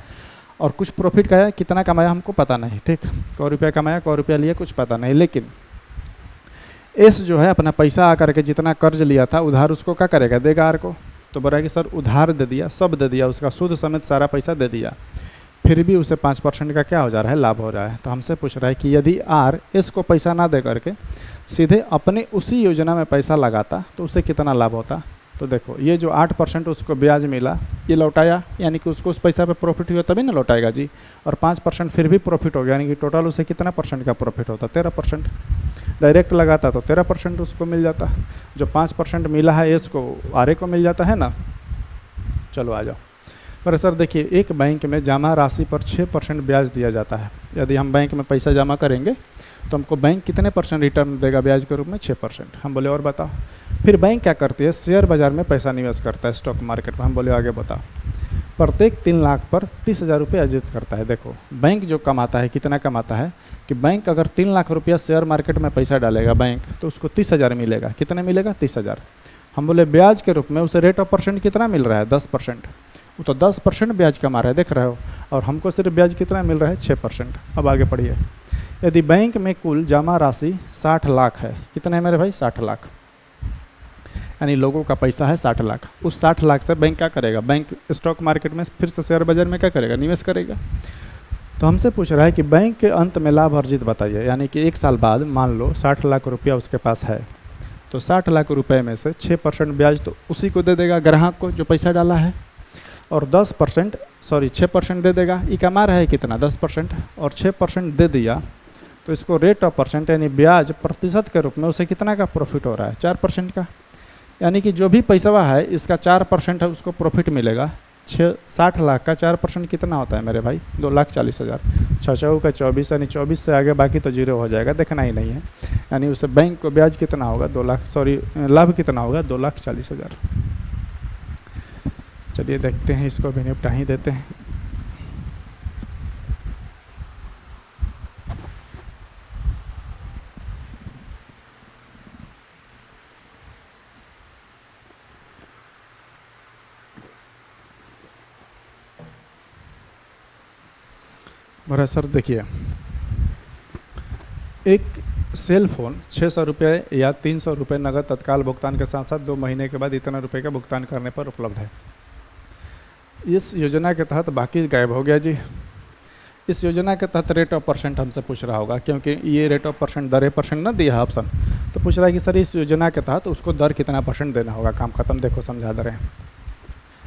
और कुछ प्रॉफिट खाया, कितना कमाया हमको पता नहीं, ठीक, 100 रुपया कमाया, 100 रुपया लिया, कुछ पता नहीं। लेकिन एस जो है अपना पैसा आकर के जितना कर्ज लिया था उधार, उसको क्या करेगा, देगा आर को। तो बोला कि सर उधार दे दिया, सब दे दिया, उसका सूद समेत सारा पैसा दे दिया, फिर भी उसे 5% का क्या हो जा रहा है, लाभ हो रहा है। तो हमसे पूछ रहा है कि यदि आर एस को पैसा ना दे करके सीधे अपने उसी योजना में पैसा लगाता तो उसे कितना लाभ होता। तो देखो ये जो 8% उसको ब्याज मिला, ये लौटाया, यानी कि उसको उस पैसा पे प्रॉफिट हुआ तभी ना लौटाएगा जी। और 5% फिर भी प्रॉफिट हो गया, यानी कि टोटल उसे कितना परसेंट का प्रॉफिट होता, 13%। डायरेक्ट लगाता तो 13% उसको मिल जाता, जो 5% मिला है इसको आर को मिल जाता है ना। चलो आ जाओ। पर सर देखिए, एक बैंक में जमा राशि पर 6% ब्याज दिया जाता है। यदि हम बैंक में पैसा जमा करेंगे तो हमको बैंक कितने परसेंट रिटर्न देगा ब्याज के रूप में, 6%। हम बोले और बताओ। फिर बैंक क्या करती है, शेयर बाजार में पैसा निवेश करता है, स्टॉक मार्केट में। हम बोले आगे बताओ। प्रत्येक 3 लाख पर 30,000 रुपये अर्जित करता है। देखो बैंक जो कमाता है, कितना कमाता है कि बैंक अगर 3 लाख रुपया शेयर मार्केट में पैसा डालेगा बैंक, तो उसको 30,000 मिलेगा। कितने मिलेगा, 30,000। हम बोले ब्याज के रूप में उसे रेट ऑफ परसेंट कितना मिल रहा है, 10%। वो तो 10% ब्याज कमा रहा है, देख रहे हो। और हमको सिर्फ ब्याज कितना मिल रहा है, 6%। अब आगे पढ़िए। यदि बैंक में कुल जमा राशि 60 लाख है, कितना है मेरे भाई, 60 लाख, यानी लोगों का पैसा है 60 लाख। उस 60 लाख से बैंक क्या करेगा, बैंक स्टॉक मार्केट में फिर से शेयर बाजार में क्या करेगा, निवेश करेगा। तो हमसे पूछ रहा है कि बैंक के अंत में लाभ अर्जित बताइए, यानी कि 1 साल बाद मान लो 60 लाख रुपया उसके पास है, तो 60 लाख रुपए में से 6% ब्याज तो उसी को दे देगा, ग्राहक को जो पैसा डाला है, और 6% दे देगा। ये कमा रहा है कितना, 10%, और 6% दे दिया तो इसको रेट ऑफ परसेंट यानी ब्याज प्रतिशत के रूप में उसे कितना का प्रॉफिट हो रहा है, 4% का। यानी कि जो भी पैसा है इसका 4% है, उसको प्रॉफिट मिलेगा। 60 लाख का 4% कितना होता है मेरे भाई, 2,40,000। 6 का 24, यानी 24 से आगे बाकी तो जीरो हो जाएगा, देखना ही नहीं है। यानी उसे बैंक को ब्याज कितना होगा, लाभ कितना होगा, 2,40,000। चलिए देखते हैं, इसको भी निपटा ही देते हैं। मेरा सर देखिए, एक सेल फोन 600 रुपये या 300 रुपये नगद तत्काल भुगतान के साथ साथ 2 महीने के बाद इतना रुपये का भुगतान करने पर उपलब्ध है। इस योजना के तहत बाकी गायब हो गया जी। इस योजना के तहत रेट ऑफ परसेंट हमसे पूछ रहा होगा, क्योंकि ये रेट ऑफ परसेंट दर परसेंट ना दिया है ऑप्शन। तो पूछ रहा है कि सर इस योजना के तहत उसको दर कितना परसेंट देना होगा। काम खत्म, देखो समझा दे रहे हैं।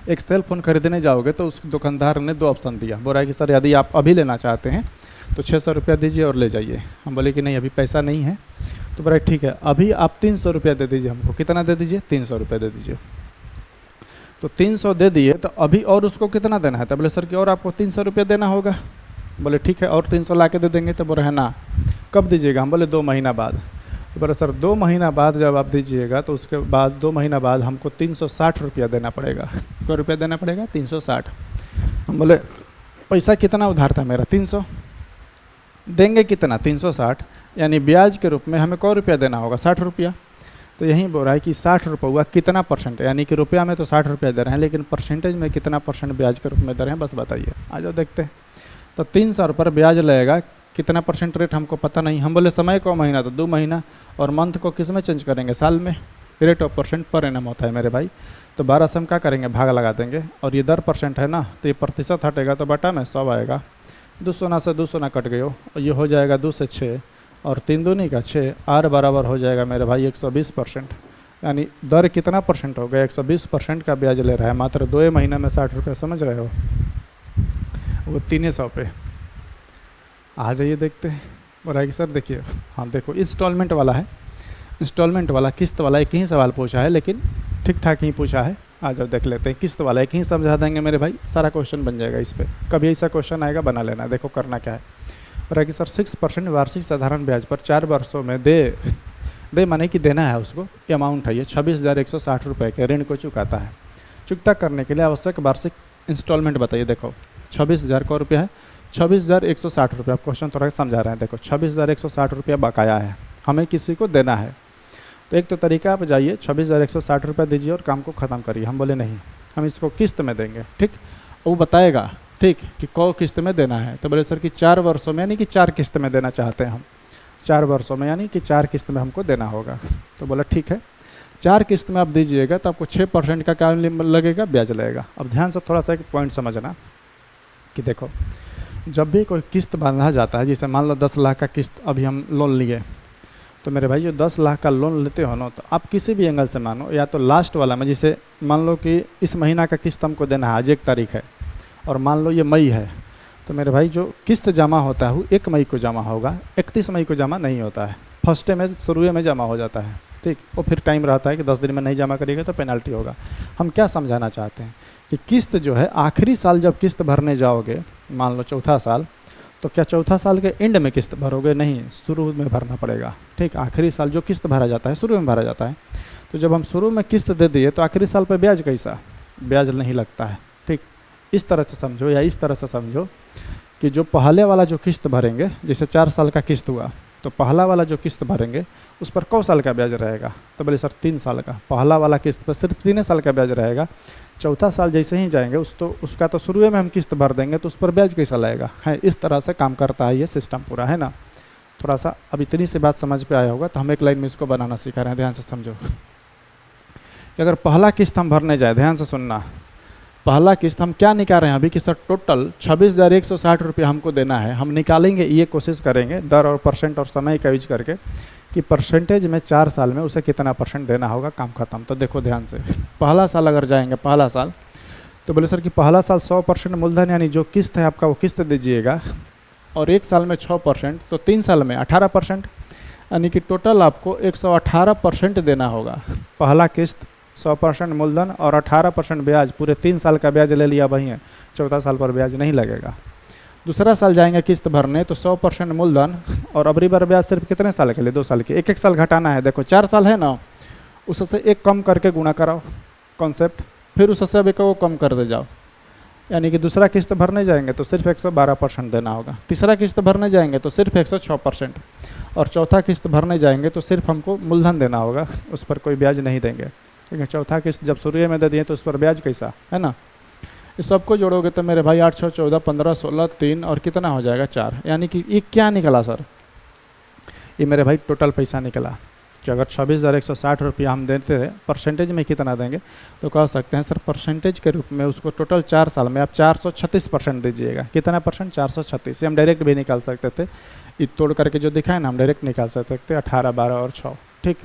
एक सेल फोन खरीदने जाओगे तो उस दुकानदार ने 2 ऑप्शन दिया, बोल रहा है कि सर यदि आप अभी लेना चाहते हैं तो 600 रुपया दीजिए और ले जाइए। हम बोले कि नहीं अभी पैसा नहीं है। तो बोला ठीक है, अभी आप 300 रुपया दे दीजिए हमको। कितना दे दीजिए, 300 रुपया दे दीजिए। तो 300 दे दिए, तो अभी और उसको कितना देना है। तो बोले सर कि और आपको 300 रुपया देना होगा। बोले ठीक है, और 300 ला के दे देंगे। तो बोले है ना, कब दीजिएगा। हम बोले 2 महीना बाद। तो बोले सर 2 महीना बाद जब आप दीजिएगा तो उसके बाद 2 महीना बाद हमको 360 रुपया देना पड़ेगा। क्या रुपया देना पड़ेगा, 360। हम बोले पैसा कितना उधार था मेरा, 300। देंगे कितना, 360, यानी ब्याज के रूप में हमें क्या रुपया देना होगा, 60 रुपया। तो यही बोल रहा है कि 60 रुपये हुआ कितना परसेंट, यानी कि रुपया में तो 60 रुपया दे रहे हैं, लेकिन परसेंटेज में कितना परसेंट ब्याज के रूप में दे रहे हैं, बस बताइए। आ जाओ देखते हैं। तो 300 रुपये ब्याज लगेगा, कितना परसेंट रेट हमको पता नहीं। हम बोले समय को महीना, तो 2 महीना, और मंथ को किस में चेंज करेंगे, साल में। Rate of percent per annum होता है मेरे भाई। तो 12 से हम क्या करेंगे, भाग लगा देंगे। और ये दर परसेंट है ना, तो ये प्रतिशत हटेगा तो बटा में 100 आएगा। 200 से 200 कट गए हो, और ये हो जाएगा 2 से 6, और 3 दूनी का 6, आर बराबर हो जाएगा मेरे भाई 120%। यानी दर कितना परसेंट हो गया, 120% का ब्याज ले रहा है मात्र 2 महीने में 60 रुपये, समझ रहे हो। वो 300 पे आ जाइए देखते हैं। बोल रहा है कि सर देखिए, हाँ देखो इंस्टॉलमेंट वाला है, इंस्टॉलमेंट वाला किस्त वाला एक ही सवाल पूछा है, लेकिन ठीक ठाक ही पूछा है। आ जाओ देख लेते हैं, किस्त वाला एक ही समझा देंगे मेरे भाई, सारा क्वेश्चन बन जाएगा इस पर। कभी ऐसा क्वेश्चन आएगा बना लेना। देखो करना क्या है, बोल रहा है कि सर 6% वार्षिक साधारण ब्याज पर 4 वर्षों में दे माने कि देना है उसको, ये अमाउंट है, ये 26,160 रुपये के ऋण को चुकाता है। चुकता करने के लिए आवश्यक वार्षिक इंस्टॉलमेंट बताइए। देखो 26,000 का रुपया है, 26,160 रुपये। आप क्वेश्चन थोड़ा समझा रहे हैं। देखो 26,160 रुपया बकाया है, हमें किसी को देना है। तो एक तो तरीका आप जाइए 26,160 रुपया दीजिए और काम को ख़त्म करिए। हम बोले नहीं, हम इसको किस्त में देंगे, ठीक। वो बताएगा ठीक कि कौ किस्त में देना है। तो बोले सर कि 4 वर्षों में, यानी कि 4 किस्त में देना चाहते हैं हम, 4 वर्षों में यानी कि 4 किस्त में हमको देना होगा। तो बोला ठीक है, 4 किस्त में आप दीजिएगा तो आपको 6% का क्या लगेगा, ब्याज लगेगा। अब ध्यान से थोड़ा सा एक पॉइंट समझना कि देखो, जब भी कोई किस्त बांधा जाता है, जैसे मान लो 10 लाख का किस्त अभी हम लोन लिए, तो मेरे भाई जो 10 लाख का लोन लेते हो ना, तो आप किसी भी एंगल से मानो, या तो लास्ट वाला में, जैसे मान लो कि इस महीना का किस्त हमको देना है, आज 1 तारीख है और मान लो ये मई है, तो मेरे भाई जो किस्त जमा होता है वो 1 मई को जमा होगा, 31 मई को जमा नहीं होता है, फर्स्ट में शुरू में जमा हो जाता है, ठीक। वो फिर टाइम रहता है कि 10 दिन में नहीं जमा करिएगा तो पेनल्टी होगा। हम क्या समझाना चाहते हैं कि किस्त जो है आखिरी साल जब किस्त भरने जाओगे, मान लो चौथा साल, तो क्या चौथा साल के एंड में किस्त भरोगे, नहीं, शुरू में भरना पड़ेगा, ठीक। आखिरी साल जो किस्त भरा जाता है शुरू में भरा जाता है। तो जब हम शुरू में किस्त दे दिए तो आखिरी साल पर ब्याज कैसा, ब्याज नहीं लगता है, ठीक। इस तरह से समझो, या इस तरह से समझो कि जो पहले वाला जो किस्त भरेंगे, जैसे 4 साल का किस्त हुआ, तो पहला वाला जो किस्त भरेंगे उस पर कौ साल का ब्याज रहेगा। तो बोले सर 3 साल का। पहला वाला किस्त पर सिर्फ 3 साल का ब्याज रहेगा। चौथा साल जैसे ही जाएंगे उसका तो शुरू में हम किस्त भर देंगे, तो उस पर ब्याज कैसा लगेगा, है। इस तरह से काम करता है ये सिस्टम पूरा, है ना। थोड़ा सा अब इतनी सी बात समझ पे आया होगा, तो हम एक लाइन में इसको बनाना सिखा रहे हैं, ध्यान से समझो कि अगर पहला किस्त हम भरने जाए, ध्यान से सुनना, पहला किस्त हम क्या निकाल रहे हैं अभी कि सर टोटल 26,160 रुपये हमको देना है। हम निकालेंगे, ये कोशिश करेंगे दर और परसेंट और समय का यूज करके कि परसेंटेज में 4 साल में उसे कितना % देना होगा, काम खत्म। तो देखो ध्यान से, पहला साल अगर जाएंगे, पहला साल, तो बोले सर कि पहला साल 100% मूलधन यानी जो किस्त है आपका वो किस्त दीजिएगा, और 1 साल में 6%, तो 3 साल में 18%, यानी कि टोटल आपको 118% देना होगा। पहला किस्त 100% मूलधन और 18% ब्याज, पूरे 3 साल का ब्याज ले लिया वही है, चौथा साल पर ब्याज नहीं लगेगा। दूसरा साल जाएंगे किस्त भरने, तो 100% मूलधन और अबरी बार ब्याज सिर्फ कितने साल के लिए, 2 साल के, 1 साल घटाना है। देखो 4 साल है ना, उससे 1 कम करके गुणा कराओ, कॉन्सेप्ट, फिर उससे अब 1 को कम कर दे जाओ, यानी कि दूसरा किस्त भरने जाएंगे तो सिर्फ 112% देना होगा, तीसरा किस्त भरने जाएंगे तो सिर्फ 106%, और चौथा किस्त भरने जाएंगे तो सिर्फ हमको मूलधन देना होगा, उस पर कोई ब्याज नहीं देंगे, ठीक है। चौथा किस्त जब शुरू में दे दिए तो उस पर ब्याज कैसा, है ना। इस सबको जोड़ोगे तो मेरे भाई 8, 6, 14, 15, 16, 3 और कितना हो जाएगा 4, यानी कि ये क्या निकला सर, ये मेरे भाई टोटल पैसा निकला कि अगर 26,160 रुपया हम देते थे, परसेंटेज में कितना देंगे, तो कह सकते हैं सर परसेंटेज के रूप में उसको टोटल 4 साल में आप 436% दीजिएगा। कितना %, 436। ये हम डायरेक्ट भी निकाल सकते थे, ये तोड़ करके जो दिखाए ना हम डायरेक्ट निकाल सकते थे, 18, 12 और 6, ठीक,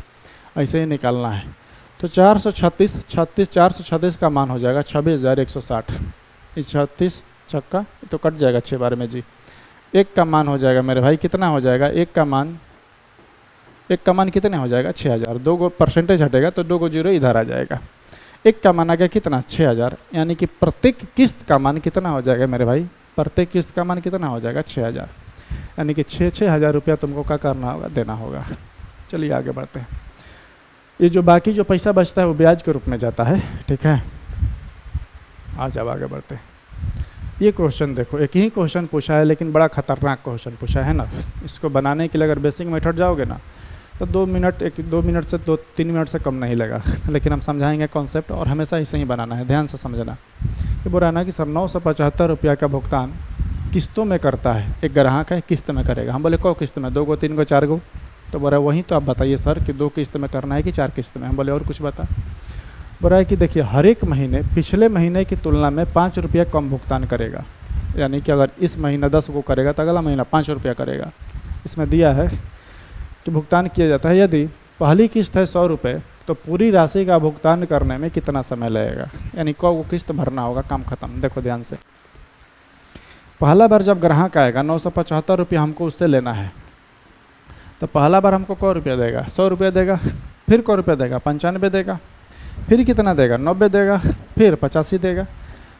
ऐसे ही निकालना है। तो 436 का मान हो जाएगा 26,160, इस 36 छक्का तो कट जाएगा 6 बार में जी। 1 का मान हो जाएगा मेरे भाई कितना हो जाएगा, 1 का मान कितने हो जाएगा 6,000, 2 गो परसेंटेज हटेगा तो 2 गो जीरो इधर आ जाएगा। 1 का मान आ गया कितना 6,000, यानी कि प्रत्येक किस्त का मान कितना हो जाएगा मेरे भाई, प्रत्येक किस्त का मान कितना हो जाएगा 6,000, यानी कि 6,000 रुपया तुमको क्या करना होगा, देना होगा। चलिए आगे बढ़ते हैं। ये जो बाकी जो पैसा बचता है वो ब्याज के रूप में जाता है, ठीक है। आज अब आगे बढ़ते हैं। ये क्वेश्चन देखो, एक ही क्वेश्चन पूछा है लेकिन बड़ा खतरनाक क्वेश्चन पूछा है ना। इसको बनाने के लिए अगर बेसिक मेथड जाओगे ना तो 2 मिनट से 2-3 मिनट से कम नहीं लगा, लेकिन हम समझाएंगे कॉन्सेप्ट, और हमेशा ऐसे ही बनाना है, ध्यान से समझना। ये बोल रहा है ना कि सर 975 रुपया का भुगतान किस्तों में करता है, एक ग्राहक है किस्त में करेगा। हम बोले कौ किस्त में, 2 गो 3 गो 4 गो, तो बोला वही तो आप बताइए सर कि 2 किस्त में करना है कि 4 किस्त में। हम बोले और कुछ बता। बोला है कि देखिए हर एक महीने पिछले महीने की तुलना में 5 रुपया कम भुगतान करेगा, यानी कि अगर इस महीना 10 को करेगा तो अगला महीना 5 रुपया करेगा। इसमें दिया है कि भुगतान किया जाता है, यदि पहली किस्त है 100 रुपये तो पूरी राशि का भुगतान करने में कितना समय लगेगा, यानी को किस्त भरना होगा, काम खत्म। देखो ध्यान से, पहला बार जब ग्राहक आएगा 975 रुपया हमको उससे लेना है, तो पहला बार हमको 100 रुपया देगा, 100 रुपया देगा, फिर 100 रुपया देगा, 95 देगा, फिर कितना देगा, 90 देगा, फिर 85 देगा।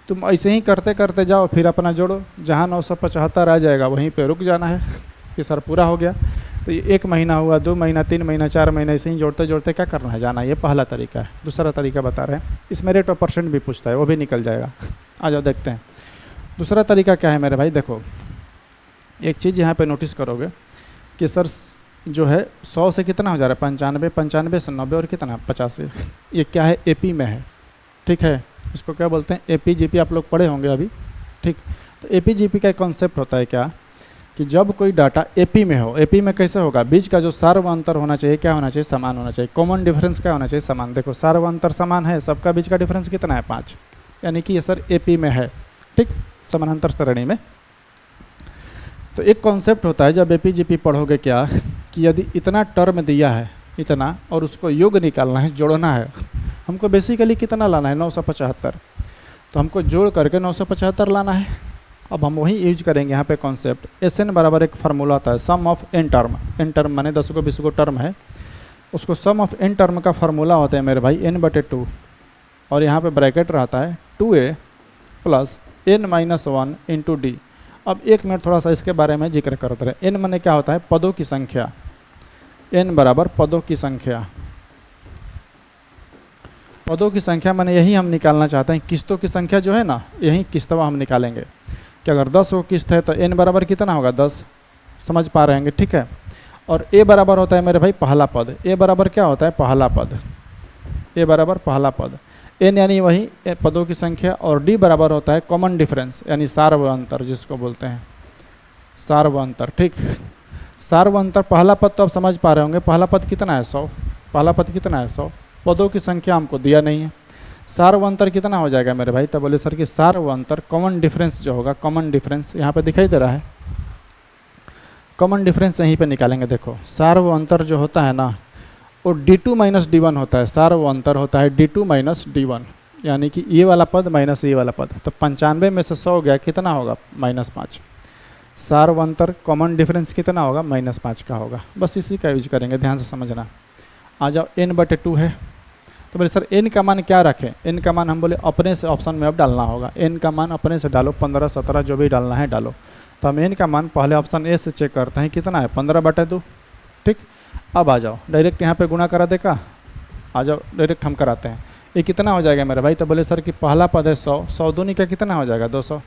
तुम ऐसे ही करते करते जाओ, फिर अपना जोड़ो, जहाँ 975 आ जाएगा वहीं पे रुक जाना है कि सर पूरा हो गया। तो ये 1 महीना हुआ, 2 महीना, 3 महीना, 4 महीना, ऐसे ही जोड़ते जोड़ते क्या करना है, जाना है। ये पहला तरीका है। दूसरा तरीका बता रहे हैं, इसमें रेट ऑफ परसेंट भी पूछता है, वो भी निकल जाएगा। आ जाओ देखते हैं दूसरा तरीका क्या है मेरे भाई। देखो एक चीज़ यहाँ पे नोटिस करोगे कि सर जो है 100 से कितना हो जा रहा है, 95, 95 से 90 और कितना 85। ये क्या है, एपी में है, ठीक है। इसको क्या बोलते हैं, एपी जीपी, आप लोग पढ़े होंगे अभी, ठीक। तो एपी जीपी का कॉन्सेप्ट होता है क्या, कि जब कोई डाटा एपी में हो, एपी में कैसे होगा, बीच का जो सार्व अंतर होना चाहिए क्या होना चाहिए, समान होना चाहिए। कॉमन डिफरेंस क्या होना चाहिए, समान। देखो सार्व अंतर समान है, सबका बीच का डिफरेंस कितना है, 5, यानी कि ये सर एपी में है, ठीक, समानांतर श्रेणी में। तो एक कॉन्सेप्ट होता है जब एपी जीपी पढ़ोगे क्या, कि यदि इतना टर्म दिया है इतना, और उसको योग निकालना है, जोड़ना है, हमको बेसिकली कितना लाना है, 975। तो हमको जोड़ करके 975 लाना है। अब हम वही यूज करेंगे यहाँ पे कॉन्सेप्ट। एस एन बराबर एक फार्मूला आता है, sum of n term. N term माने 10 को 20 को टर्म है, उसको सम ऑफ एन टर्म का फार्मूला होता है मेरे भाई n/2, और यहाँ पे ब्रैकेट रहता है 2a plus n-1 into D. अब 1 मिनट थोड़ा सा इसके बारे में जिक्र करते रहे। n माने क्या होता है, पदों की संख्या। n बराबर पदों की संख्या। पदों की संख्या माने यही हम निकालना चाहते हैं, किस्तों की संख्या जो है ना, यही किस्तवा हम निकालेंगे कि अगर 10 को किस्त है तो n बराबर कितना होगा, 10। समझ पा रहे हैं, ठीक है। और a बराबर होता है मेरे भाई पहला पद। a बराबर क्या होता है, पहला पद। a बराबर पहला पद, n यानी वही पदों की संख्या, और d बराबर होता है कॉमन डिफरेंस, यानी सार्व अंतर जिसको बोलते हैं, सार्व अंतर, ठीक। सार्व अंतर पहला पद तो आप समझ पा रहे होंगे, पहला पद कितना है, 100। पहला पद कितना है, 100। पदों की संख्या हमको दिया नहीं है। सार्व अंतर कितना हो जाएगा मेरे भाई, तब बोले सर कि सार्व अंतर कॉमन डिफरेंस जो होगा, कॉमन डिफरेंस यहाँ पे दिखाई दे रहा है, कॉमन डिफरेंस यहीं पे निकालेंगे। देखो सार्व अंतर जो होता है ना, वो d2 माइनस d1 होता है। सार्व अंतर होता है d2 माइनस d1, यानी कि ये वाला पद माइनस ये वाला पद। तो 95 में से 100 गया, कितना होगा, -5। सार्व अंतर कॉमन डिफरेंस कितना होगा, -5 का होगा। बस इसी का यूज करेंगे, ध्यान से समझना। आ जाओ n/2 है, तो बोले सर n का मान क्या रखें। n का मान हम बोले अपने से ऑप्शन में अब डालना होगा। n का मान अपने से डालो, 15, 17 जो भी डालना है डालो। तो हम n का मान पहले ऑप्शन ए से चेक करते हैं, कितना है, 15/2, ठीक। अब आ जाओ डायरेक्ट यहाँ पे गुणा करा देगा, आ जाओ डायरेक्ट हम कराते हैं। ये कितना हो जाएगा मेरा भाई, तो बोले सर कि पहला पद है 100, 100 दूनी का कितना हो जाएगा, 200,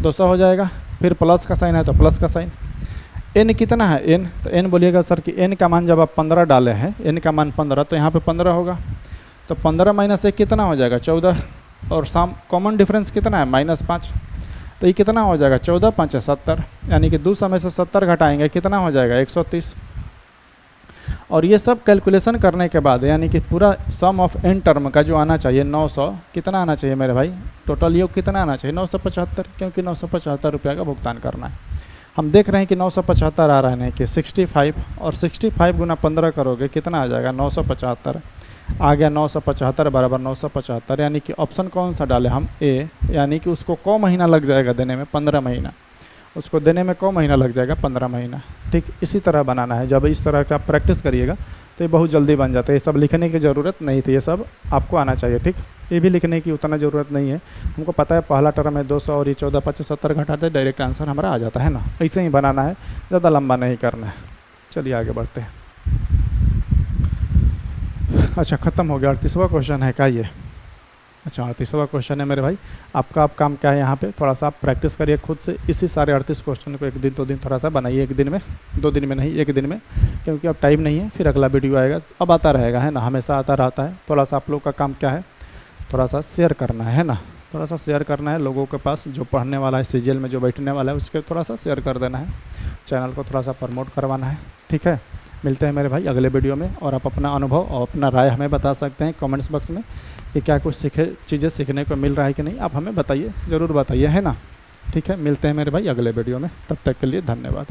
200 हो जाएगा। फिर प्लस का साइन है तो प्लस का साइन। n कितना है, n, तो n बोलिएगा सर कि n का मान जब आप 15 डाले हैं, n का मान 15, तो यहाँ पे 15 होगा। तो 15 माइनस 1 कितना हो जाएगा, 14। और कॉमन डिफरेंस कितना है, -5। तो ये कितना हो जाएगा, 14 5 70, यानी कि 200 में से 70 घटाएंगे, कितना हो जाएगा, 130। और ये सब कैलकुलेशन करने के बाद, यानी कि पूरा सम ऑफ एन टर्म का जो आना चाहिए 900, कितना आना चाहिए मेरे भाई, टोटल योग कितना आना चाहिए, 975, क्योंकि 975 रुपये का भुगतान करना है। हम देख रहे हैं कि 975 आ रहा है, कि 65, और 65 गुना 15 करोगे कितना आ जाएगा, 975 आ गया। 975 बराबर 975, यानी कि ऑप्शन कौन सा डाले हम, ए, यानी कि उसको को महीना लग जाएगा देने में, 15 महीना। उसको देने में को महीना लग जाएगा, 15 महीना, ठीक। इसी तरह बनाना है। जब इस तरह का प्रैक्टिस करिएगा तो ये बहुत जल्दी बन जाता है। ये सब लिखने की ज़रूरत नहीं थी, ये सब आपको आना चाहिए, ठीक। ये भी लिखने की उतना ज़रूरत नहीं है, हमको पता है पहला टर्म है 200 और ये 14 5 70 घटाते डायरेक्ट आंसर हमारा आ जाता है ना। ऐसे ही बनाना है, ज़्यादा लंबा नहीं करना है। चलिए आगे बढ़ते हैं। अच्छा ख़त्म हो गया। 38वां क्वेश्चन है क्या ये, अच्छा 38वां क्वेश्चन है मेरे भाई। आपका आप काम क्या है, यहाँ पे थोड़ा सा आप प्रैक्टिस करिए खुद से। इसी सारे 38 क्वेश्चन को 1 दिन 2 दिन थोड़ा सा बनाइए, 1 दिन में, 2 दिन में नहीं, 1 दिन में, क्योंकि अब टाइम नहीं है। फिर अगला वीडियो आएगा, अब आता रहेगा, है ना, हमेशा आता रहता है। थोड़ा सा आप लोग का काम क्या है, थोड़ा सा शेयर करना है ना, थोड़ा सा शेयर करना है लोगों के पास। जो पढ़ने वाला है, सीजीएल में जो बैठने वाला है, उसके थोड़ा सा शेयर कर देना है, चैनल को थोड़ा सा प्रमोट करवाना है, ठीक है। मिलते हैं मेरे भाई अगले वीडियो में, और आप अपना अनुभव और अपना राय हमें बता सकते हैं कमेंट्स बॉक्स में कि क्या कुछ चीज़ें सीखने को मिल रहा है कि नहीं, आप हमें बताइए, ज़रूर बताइए, है ना, ठीक है। मिलते हैं मेरे भाई अगले वीडियो में, तब तक के लिए धन्यवाद।